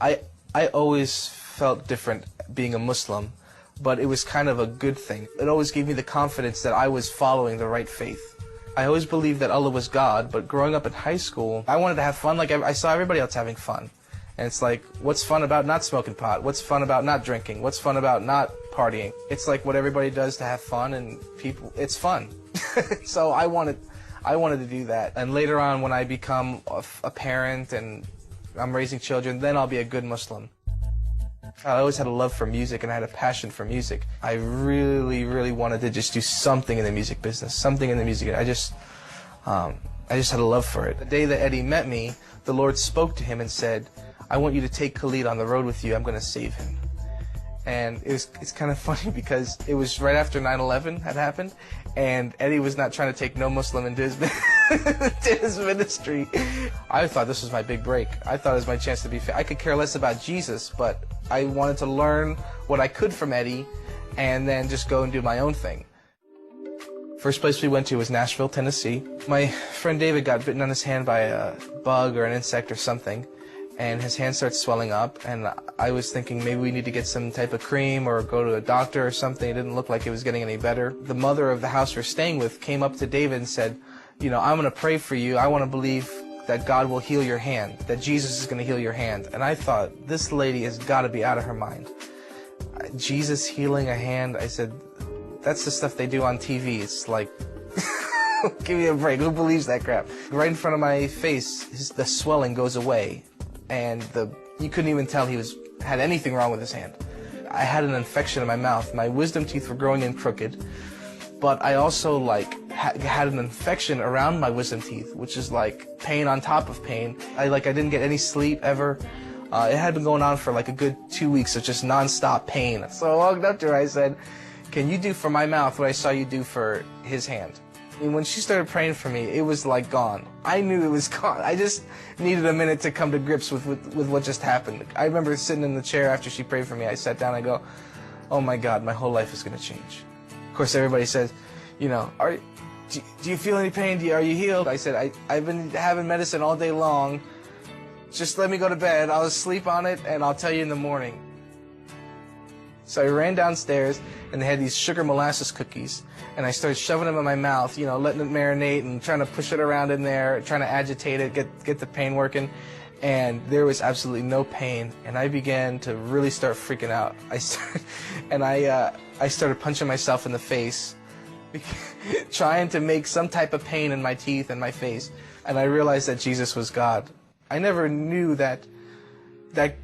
I I always felt different being a Muslim, but it was kind of a good thing. It always gave me the confidence that I was following the right faith. I always believed that Allah was God, but growing up in high school, I wanted to have fun like I saw everybody else having fun. And it's like, what's fun about not smoking pot? What's fun about not drinking? What's fun about not partying? It's like what everybody does to have fun, and people, it's fun. So I wanted to do that. And later on, when I become a parent and I'm raising children, then I'll be a good Muslim. I always had a love for music, and I had a passion for music. I really, really wanted to just do something in the music business, something in the music. I just had a love for it. The day that Eddie met me, the Lord spoke to him and said, I want you to take Khalid on the road with you. I'm going to save him. And it's kind of funny because it was right after 9/11 had happened, and Eddie was not trying to take no Muslim into his, to his ministry. I thought this was my big break. I thought it was my chance to be I could care less about Jesus, but I wanted to learn what I could from Eddie and then just go and do my own thing. First place we went to was Nashville, Tennessee. My friend David got bitten on his hand by a bug or an insect or something, and his hand starts swelling up, and I was thinking maybe we need to get some type of cream or go to a doctor or something. It didn't look like it was getting any better. The mother of the house we're staying with came up to David and said, you know, I'm going to pray for you. I want to believe that God will heal your hand, that Jesus is going to heal your hand. And I thought, this lady has got to be out of her mind. Jesus healing a hand, I said, that's the stuff they do on TV. It's like, give me a break. Who believes that crap? Right in front of my face, the swelling goes away, and you couldn't even tell he had anything wrong with his hand. I had an infection in my mouth. My wisdom teeth were growing in crooked, but I also had an infection around my wisdom teeth, which is like pain on top of pain. I didn't get any sleep ever. It had been going on for like a good 2 weeks of just nonstop pain. So I walked up to her, I said, can you do for my mouth what I saw you do for his hand? And when she started praying for me, it was like gone. I knew it was gone. I just needed a minute to come to grips with what just happened. I remember sitting in the chair after she prayed for me. I sat down, I go, oh my God, my whole life is going to change. Of course, everybody says, you know, do you feel any pain? Are you healed? I said, I've been having medicine all day long. Just let me go to bed. I'll sleep on it, and I'll tell you in the morning. So I ran downstairs, and they had these sugar molasses cookies, and I started shoving them in my mouth, you know, letting it marinate and trying to push it around in there, trying to agitate it, get the pain working, and there was absolutely no pain, and I began to really start freaking out. I started punching myself in the face, trying to make some type of pain in my teeth and my face, and I realized that Jesus was God. I never knew that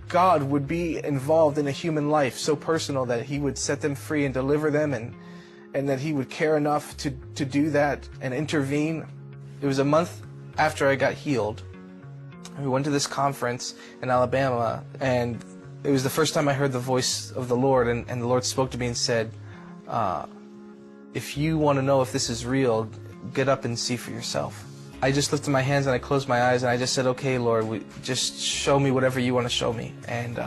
God would be involved in a human life so personal that he would set them free and deliver them, and that he would care enough to do that and intervene. It was a month after I got healed. We went to this conference in Alabama, and it was the first time I heard the voice of the Lord, and the Lord spoke to me and said, if you want to know if this is real, get up and see for yourself. I just lifted my hands and I closed my eyes and I just said, okay, Lord, just show me whatever you want to show me. And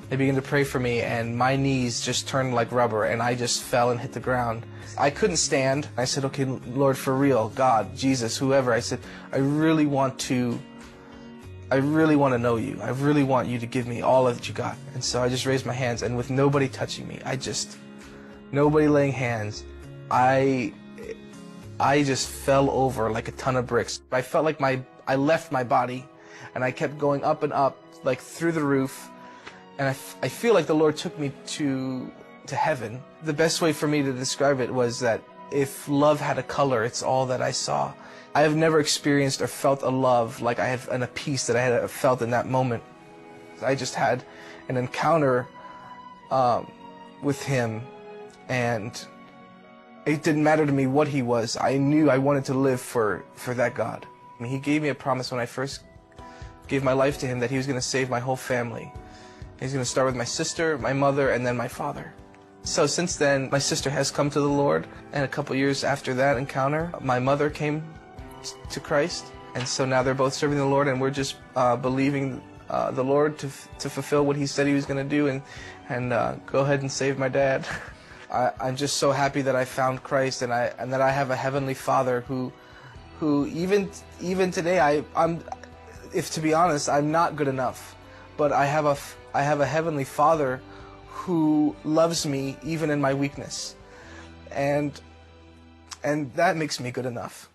they began to pray for me, and my knees just turned like rubber, and I just fell and hit the ground. I couldn't stand. I said, okay, Lord, for real, God, Jesus, whoever. I said, I really want to know you. I really want you to give me all that you got. And so I just raised my hands, and with nobody touching me, nobody laying hands, I just fell over like a ton of bricks. I felt like I left my body, and I kept going up and up, like through the roof, and I feel like the Lord took me to heaven. The best way for me to describe it was that if love had a color, it's all that I saw. I have never experienced or felt a love like I have, and a peace that I had felt in that moment. I just had an encounter with him, and it didn't matter to me what he was. I knew I wanted to live for that God. I mean, he gave me a promise when I first gave my life to him that he was going to save my whole family. He's going to start with my sister, my mother, and then my father. So since then, my sister has come to the Lord, and a couple years after that encounter, my mother came to Christ, and so now they're both serving the Lord, and we're just believing the Lord to fulfill what he said he was going to do, and go ahead and save my dad. I'm just so happy that I found Christ, and that I have a heavenly Father who even today, if to be honest, I'm not good enough, but I have a Heavenly Father who loves me even in my weakness. And that makes me good enough.